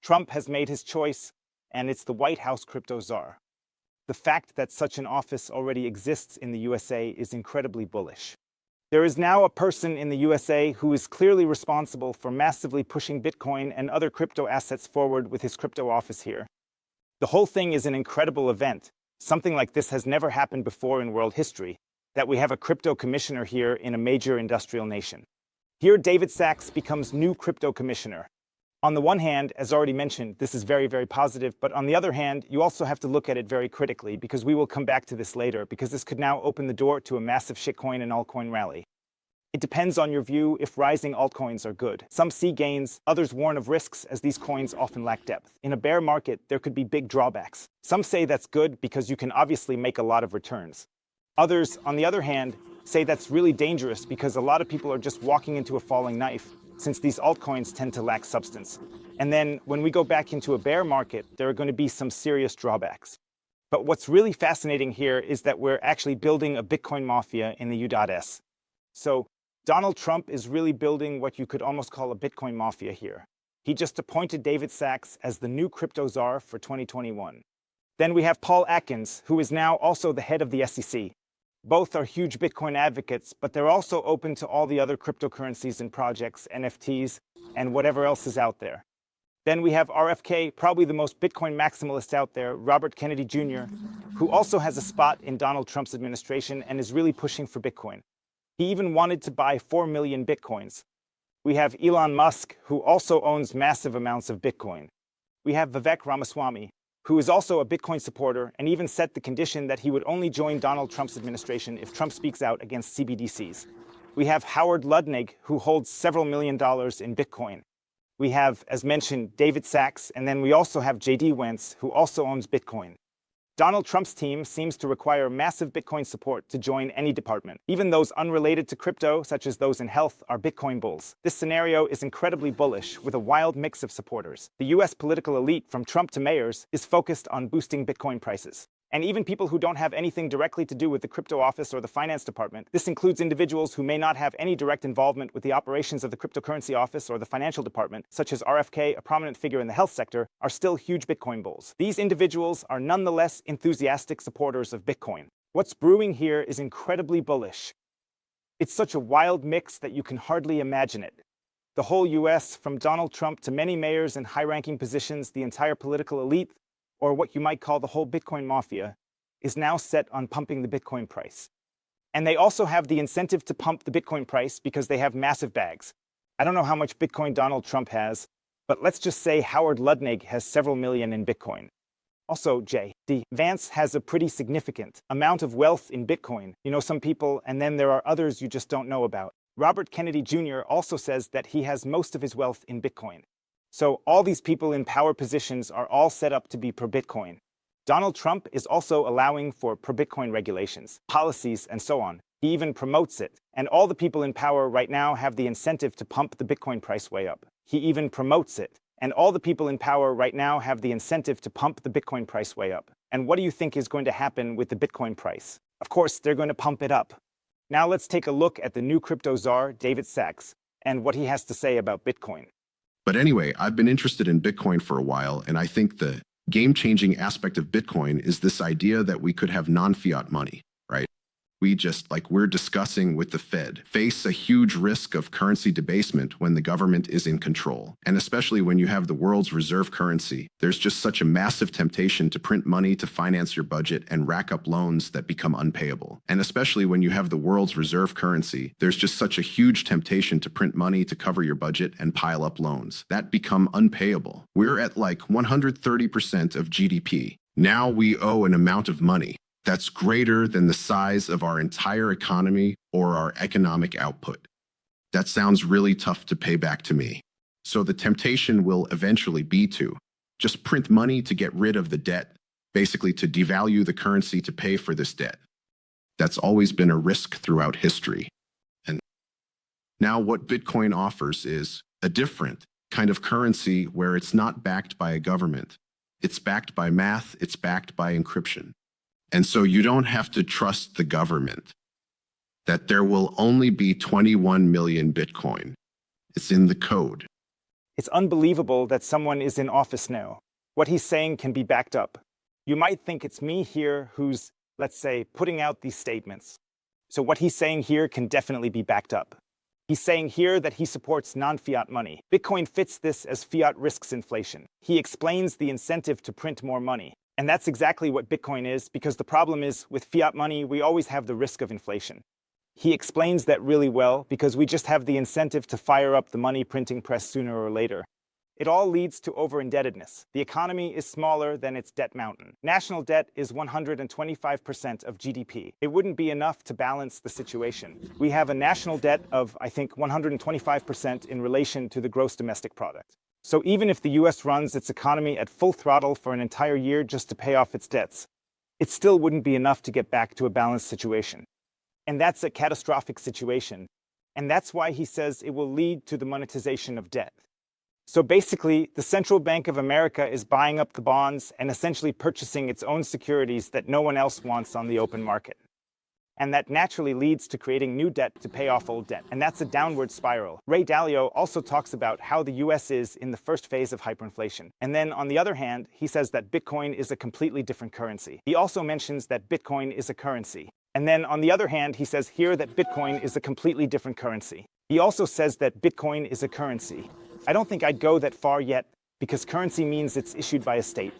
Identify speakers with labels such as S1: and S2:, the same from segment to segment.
S1: Trump has made his choice, and it's the White House crypto czar. The fact that such an office already exists in the USA is incredibly bullish. There is now a person in the USA who is clearly responsible for massively pushing Bitcoin and other crypto assets forward with his crypto office here. The whole thing is an incredible event. Something like this has never happened before in world history, that we have a crypto commissioner here in a major industrial nation. Here, David Sachs becomes new crypto commissioner. On the one hand, as already mentioned, this is very, very positive, but on the other hand, you also have to look at it very critically, because we will come back to this later, because this could now open the door to a massive shitcoin and altcoin rally. It depends on your view if rising altcoins are good. Some see gains, others warn of risks, as these coins often lack depth. In a bear market, there could be big drawbacks. Some say that's good because you can obviously make a lot of returns. Others, on the other hand, say that's really dangerous because a lot of people are just walking into a falling knife, since these altcoins tend to lack substance. And then, when we go back into a bear market, there are going to be some serious drawbacks. But what's really fascinating here is that we're actually building a Bitcoin Mafia in the U.S. So, Donald Trump is really building what you could almost call a Bitcoin Mafia here. He just appointed David Sachs as the new crypto czar for 2021. Then we have Paul Atkins, who is now also the head of the SEC. Both are huge Bitcoin advocates, but they're also open to all the other cryptocurrencies and projects, NFTs, and whatever else is out there. Then we have RFK, probably the most Bitcoin maximalist out there, Robert Kennedy Jr., who also has a spot in Donald Trump's administration and is really pushing for Bitcoin. He even wanted to buy 4 million Bitcoins. We have Elon Musk, who also owns massive amounts of Bitcoin. We have Vivek Ramaswamy, who is also a Bitcoin supporter and even set the condition that he would only join Donald Trump's administration if Trump speaks out against CBDCs. We have Howard Lutnick, who holds several $1 million in Bitcoin. We have, as mentioned, David Sachs, and then we also have J.D. Vance, who also owns Bitcoin. Donald Trump's team seems to require massive Bitcoin support to join any department. Even those unrelated to crypto, such as those in health, are Bitcoin bulls. This scenario is incredibly bullish, with a wild mix of supporters. The US political elite, from Trump to mayors, is focused on boosting Bitcoin prices. And even people who don't have anything directly to do with the crypto office or the finance department, this includes individuals who may not have any direct involvement with the operations of the cryptocurrency office or the financial department, such as RFK, a prominent figure in the health sector, are still huge Bitcoin bulls. These individuals are nonetheless enthusiastic supporters of Bitcoin. What's brewing here is incredibly bullish. It's such a wild mix that you can hardly imagine it. The whole US, from Donald Trump to many mayors in high-ranking positions, the entire political elite, or what you might call the whole Bitcoin Mafia, is now set on pumping the Bitcoin price. And they also have the incentive to pump the Bitcoin price because they have massive bags. I don't know how much Bitcoin Donald Trump has, but let's just say Howard Lutnick has several million in Bitcoin. Also, J.D. Vance has a pretty significant amount of wealth in Bitcoin. You know some people, and then there are others you just don't know about. Robert Kennedy Jr. also says that he has most of his wealth in Bitcoin. So all these people in power positions are all set up to be pro-Bitcoin. Donald Trump is also allowing for pro-Bitcoin regulations, policies, and so on. He even promotes it. And all the people in power right now have the incentive to pump the Bitcoin price way up. He even promotes it. And all the people in power right now have the incentive to pump the Bitcoin price way up. And what do you think is going to happen with the Bitcoin price? Of course, they're going to pump it up. Now let's take a look at the new crypto czar, David Sachs, and what he has to say about Bitcoin.
S2: But anyway, I've been interested in Bitcoin for a while, and I think the game-changing aspect of Bitcoin is this idea that we could have non-fiat money, right? We just, like we're discussing with the Fed, face a huge risk of currency debasement when the government is in control. And especially when you have the world's reserve currency, there's just such a massive temptation to print money to finance your budget and rack up loans that become unpayable. And especially when you have the world's reserve currency, there's just such a huge temptation to print money to cover your budget and pile up loans that become unpayable. We're at like 130% of GDP. Now we owe an amount of money that's greater than the size of our entire economy or our economic output. That sounds really tough to pay back to me. So the temptation will eventually be to just print money to get rid of the debt, basically to devalue the currency to pay for this debt. That's always been a risk throughout history. And now what Bitcoin offers is a different kind of currency where it's not backed by a government. It's backed by math, it's backed by encryption. And so you don't have to trust the government that there will only be 21 million Bitcoin. It's in the code.
S1: It's unbelievable that someone is in office now. What he's saying can be backed up. You might think it's me here who's, let's say, putting out these statements. So what he's saying here can definitely be backed up. He's saying here that he supports non-fiat money. Bitcoin fits this as fiat risks inflation. He explains the incentive to print more money. And that's exactly what Bitcoin is, because the problem is, with fiat money, we always have the risk of inflation. He explains that really well, because we just have the incentive to fire up the money printing press sooner or later. It all leads to over-indebtedness. The economy is smaller than its debt mountain. National debt is 125% of GDP. It wouldn't be enough to balance the situation. We have a national debt of, I think, 125% in relation to the gross domestic product. So even if the US runs its economy at full throttle for an entire year just to pay off its debts, it still wouldn't be enough to get back to a balanced situation. And that's a catastrophic situation. And that's why he says it will lead to the monetization of debt. So basically, the Central Bank of America is buying up the bonds and essentially purchasing its own securities that no one else wants on the open market. And that naturally leads to creating new debt to pay off old debt. And that's a downward spiral. Ray Dalio also talks about how the US is in the first phase of hyperinflation. And then on the other hand, he says that Bitcoin is a completely different currency. He also mentions that Bitcoin is a currency. And then on the other hand, he says here that Bitcoin is a completely different currency. He also says that Bitcoin is a currency. I don't think I'd go that far yet, because currency means it's issued by a state.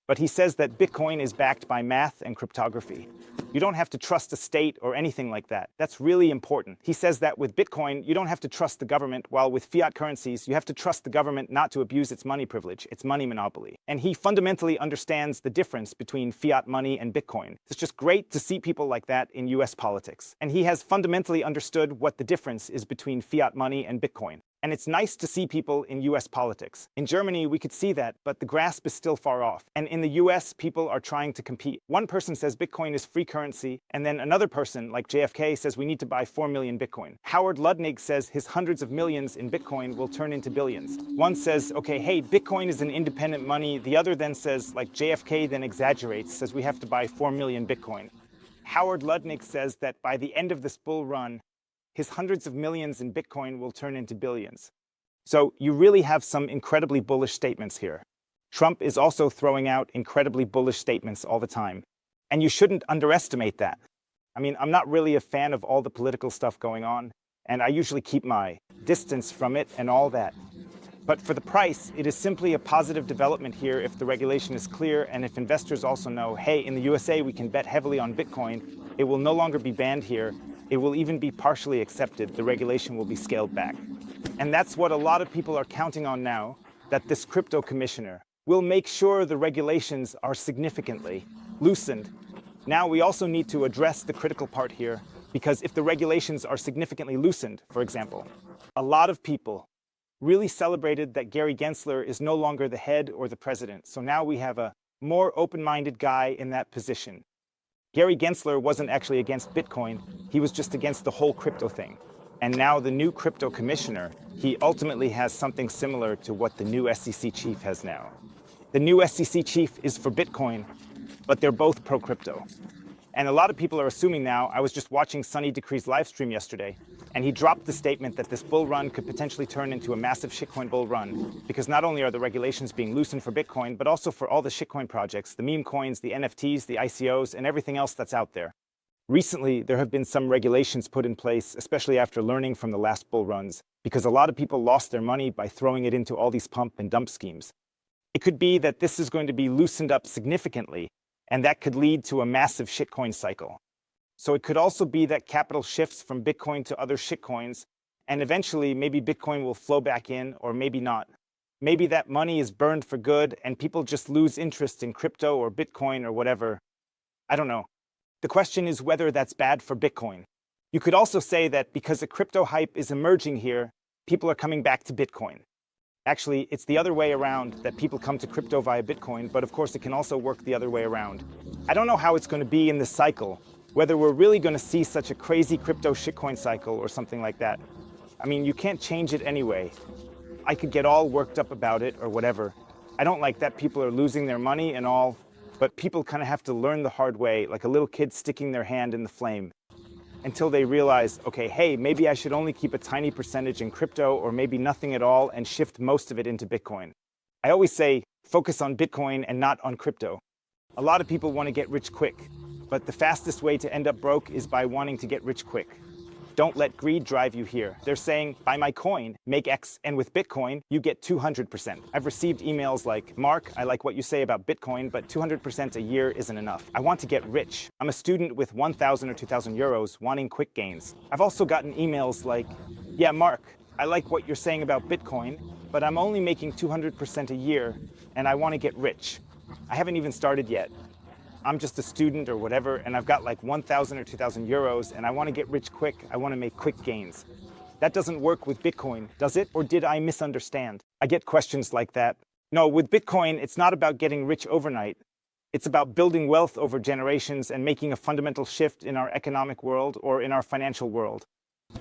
S1: But he says that Bitcoin is backed by math and cryptography. You don't have to trust a state or anything like that. That's really important. He says that with Bitcoin, you don't have to trust the government, while with fiat currencies, you have to trust the government not to abuse its money privilege, its money monopoly. And he fundamentally understands the difference between fiat money and Bitcoin. It's just great to see people like that in US politics. And he has fundamentally understood what the difference is between fiat money and Bitcoin. And it's nice to see people in US politics. In Germany, we could see that, but the grasp is still far off. And in the US, people are trying to compete. One person says Bitcoin is free currency, and then another person, like JFK, says we need to buy 4 million Bitcoin. Howard Lutnick says his hundreds of millions in Bitcoin will turn into billions. One says, okay, hey, Bitcoin is an independent money. The other then says, like JFK then exaggerates, says we have to buy 4 million Bitcoin. Howard Lutnick says that by the end of this bull run, his hundreds of millions in Bitcoin will turn into billions. So you really have some incredibly bullish statements here. Trump is also throwing out incredibly bullish statements all the time. And you shouldn't underestimate that. I mean, I'm not really a fan of all the political stuff going on, and I usually keep my distance from it and all that. But for the price, it is simply a positive development here if the regulation is clear and if investors also know, hey, in the USA we can bet heavily on Bitcoin, it will no longer be banned here, it will even be partially accepted, the regulation will be scaled back. And that's what a lot of people are counting on now, that this crypto commissioner will make sure the regulations are significantly loosened. Now we also need to address the critical part here, because if the regulations are significantly loosened, for example, a lot of people really celebrated that Gary Gensler is no longer the head or the president. So now we have a more open-minded guy in that position. Gary Gensler wasn't actually against Bitcoin, he was just against the whole crypto thing. And now the new crypto commissioner, he ultimately has something similar to what the new SEC chief has now. The new SEC chief is for Bitcoin, but they're both pro-crypto. And a lot of people are assuming now, I was just watching Sunny Decree's live stream yesterday, and he dropped the statement that this bull run could potentially turn into a massive shitcoin bull run, because not only are the regulations being loosened for Bitcoin, but also for all the shitcoin projects, the meme coins, the NFTs, the ICOs, and everything else that's out there. Recently, there have been some regulations put in place, especially after learning from the last bull runs, because a lot of people lost their money by throwing it into all these pump and dump schemes. It could be that this is going to be loosened up significantly, and that could lead to a massive shitcoin cycle. So it could also be that capital shifts from Bitcoin to other shitcoins, and eventually maybe Bitcoin will flow back in, or maybe not. Maybe that money is burned for good, and people just lose interest in crypto or Bitcoin or whatever. I don't know. The question is whether that's bad for Bitcoin. You could also say that because a crypto hype is emerging here, people are coming back to Bitcoin. Actually, it's the other way around, that people come to crypto via Bitcoin, but of course it can also work the other way around. I don't know how it's going to be in this cycle, whether we're really going to see such a crazy crypto shitcoin cycle or something like that. I mean, you can't change it anyway. I could get all worked up about it or whatever. I don't like that people are losing their money and all, but people kind of have to learn the hard way, like a little kid sticking their hand in the flame. until they realize, okay, hey, maybe I should only keep a tiny percentage in crypto or maybe nothing at all and shift most of it into Bitcoin. I always say, focus on Bitcoin and not on crypto. A lot of people want to get rich quick, but the fastest way to end up broke is by wanting to get rich quick. Don't let greed drive you here. They're saying, buy my coin, make X, and with Bitcoin, you get 200%. I've received emails like, Mark, I like what you say about Bitcoin, but 200% a year isn't enough. I want to get rich. I'm a student with 1,000 or 2,000 euros wanting quick gains. I've also gotten emails like, yeah, Mark, I like what you're saying about Bitcoin, but I'm only making 200% a year, and I want to get rich. I haven't even started yet. I'm just a student or whatever, and I've got like 1,000 or 2,000 euros, and I want to get rich quick. I want to make quick gains. That doesn't work with Bitcoin, does it? Or did I misunderstand? I get questions like that. No, with Bitcoin, it's not about getting rich overnight. It's about building wealth over generations and making a fundamental shift in our economic world or in our financial world.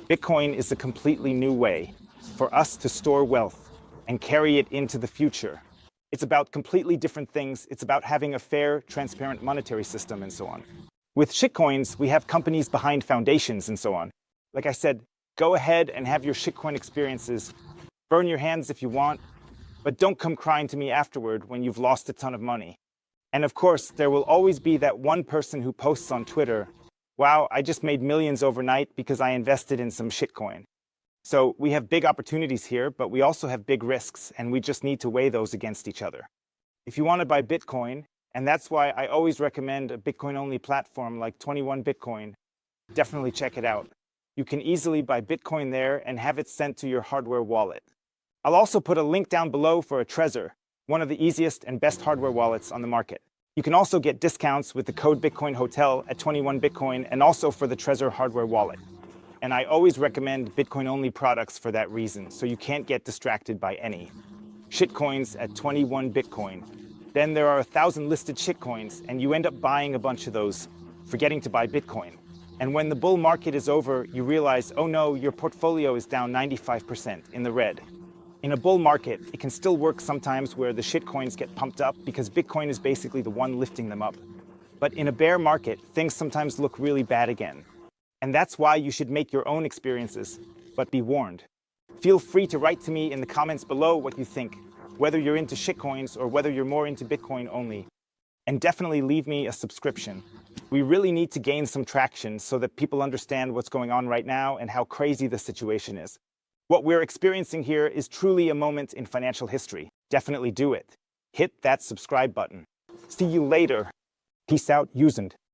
S1: Bitcoin is a completely new way for us to store wealth and carry it into the future. It's about completely different things. It's about having a fair, transparent monetary system and so on. With shitcoins, we have companies behind foundations and so on. Like I said, go ahead and have your shitcoin experiences. Burn your hands if you want, but don't come crying to me afterward when you've lost a ton of money. And of course, there will always be that one person who posts on Twitter, wow, I just made millions overnight because I invested in some shitcoin. So we have big opportunities here, but we also have big risks, and we just need to weigh those against each other. If you want to buy Bitcoin, and that's why I always recommend a Bitcoin-only platform like 21 Bitcoin, definitely check it out. You can easily buy Bitcoin there and have it sent to your hardware wallet. I'll also put a link down below for a Trezor, one of the easiest and best hardware wallets on the market. You can also get discounts with the code Bitcoin Hotel at 21 Bitcoin and also for the Trezor hardware wallet. And I always recommend Bitcoin-only products for that reason, so you can't get distracted by any. Shitcoins at 21 Bitcoin. Then there are 1,000 listed shitcoins, and you end up buying a bunch of those, forgetting to buy Bitcoin. And when the bull market is over, you realize, oh no, your portfolio is down 95% in the red. In a bull market, it can still work sometimes where the shitcoins get pumped up because Bitcoin is basically the one lifting them up. But in a bear market, things sometimes look really bad again. And that's why you should make your own experiences, but be warned. Feel free to write to me in the comments below what you think, whether you're into shitcoins or whether you're more into Bitcoin only. And definitely leave me a subscription. We really need to gain some traction so that people understand what's going on right now and how crazy the situation is. What we're experiencing here is truly a moment in financial history. Definitely do it. Hit that subscribe button. See you later. Peace out, usend.